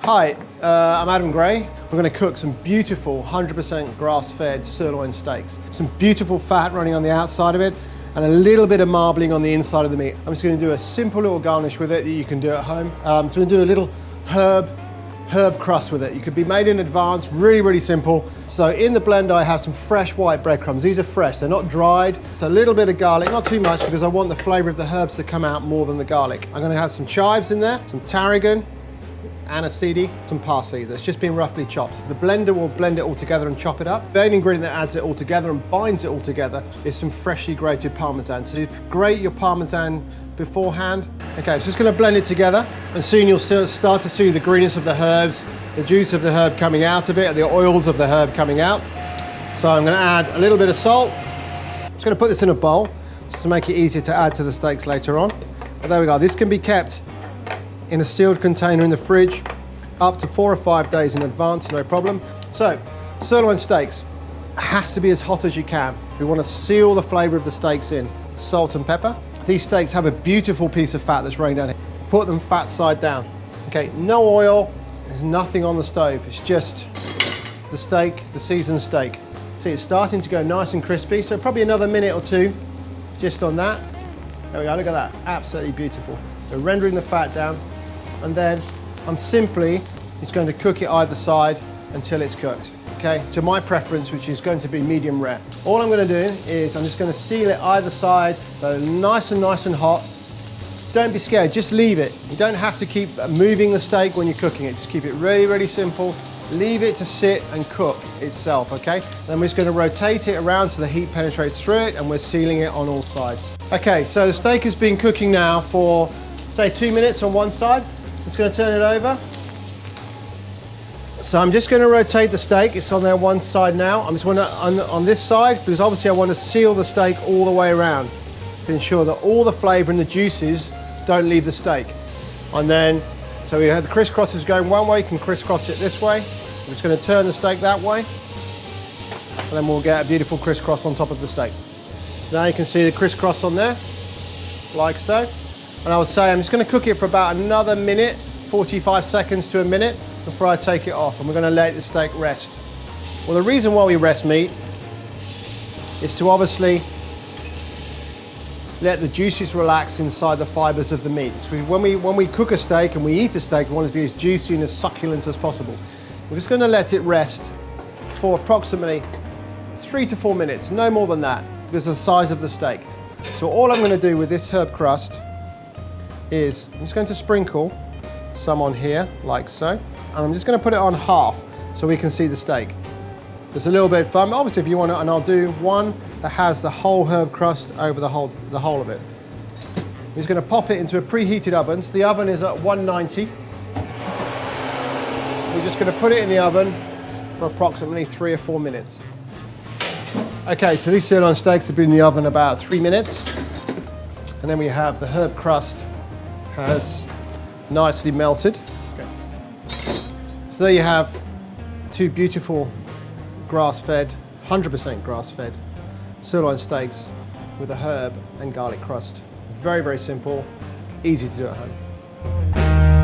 Hi, I'm Adam Gray. We're going to cook some beautiful 100% grass-fed sirloin steaks. Some beautiful fat running on the outside of it and a little bit of marbling on the inside of the meat. I'm just going to do a simple little garnish with it that you can do at home. So I'm going to do a little herb crust with it. You could be made in advance, really simple. So in the blender I have some fresh white breadcrumbs. These are fresh, they're not dried. A little bit of garlic, not too much because I want the flavor of the herbs to come out more than the garlic. I'm going to have some chives in there, some tarragon, aniseed, some parsley that's just been roughly chopped. The blender will blend it all together and chop it up. The only ingredient that adds it all together and binds it all together is some freshly grated Parmesan. So you grate your Parmesan beforehand. Okay, so just going to blend it together and soon you'll start to see the greenness of the herbs, the juice of the herb coming out of it, the oils of the herb coming out. So I'm going to add a little bit of salt. I'm just going to put this in a bowl just to make it easier to add to the steaks later on. But there we go. This can be kept in a sealed container in the fridge up to 4 or 5 days in advance, no problem. So, sirloin steaks has to be as hot as you can. We want to seal the flavor of the steaks in. Salt and pepper. These steaks have a beautiful piece of fat that's running down here. Put them fat side down. Okay, no oil, there's nothing on the stove. It's just the steak, the seasoned steak. See, it's starting to go nice and crispy, so probably another minute or two just on that. There we go, look at that, absolutely beautiful. So rendering the fat down, and then I'm simply just going to cook it either side until it's cooked. Okay, to my preference, which is going to be medium rare. All I'm going to do is I'm just going to seal it either side, so nice and hot. Don't be scared, just leave it. You don't have to keep moving the steak when you're cooking it. Just keep it really simple. Leave it to sit and cook itself, okay? Then we're just going to rotate it around so the heat penetrates through it, and we're sealing it on all sides. Okay, so the steak has been cooking now for, say, 2 minutes on one side. Just going to turn it over. So I'm just going to rotate the steak. It's on there one side now. I'm just going to on this side because obviously I want to seal the steak all the way around to ensure that all the flavour and the juices don't leave the steak. And then, so we have the crisscross is going one way. You can crisscross it this way. I'm just going to turn the steak that way, and then we'll get a beautiful crisscross on top of the steak. Now you can see the crisscross on there, like so. And I would say I'm just going to cook it for about another minute, 45 seconds to a minute before I take it off, and we're going to let the steak rest. Well, the reason why we rest meat is to obviously let the juices relax inside the fibers of the meat. So when we cook a steak and we eat a steak, we want it to be as juicy and as succulent as possible. We're just going to let it rest for approximately 3 to 4 minutes, no more than that, because of the size of the steak. So all I'm going to do with this herb crust is I'm just going to sprinkle some on here, like so, and I'm just going to put it on half so we can see the steak. There's a little bit of fun, obviously if you want to, and I'll do one that has the whole herb crust over the whole of it. I'm just going to pop it into a preheated oven. So the oven is at 190. We're just going to put it in the oven for approximately 3 or 4 minutes. Okay, so these sirloin steaks have been in the oven about 3 minutes, and then we have the herb crust has nicely melted. Okay. So there you have 2 beautiful grass-fed, 100% grass-fed sirloin steaks with a herb and garlic crust. Very simple, easy to do at home.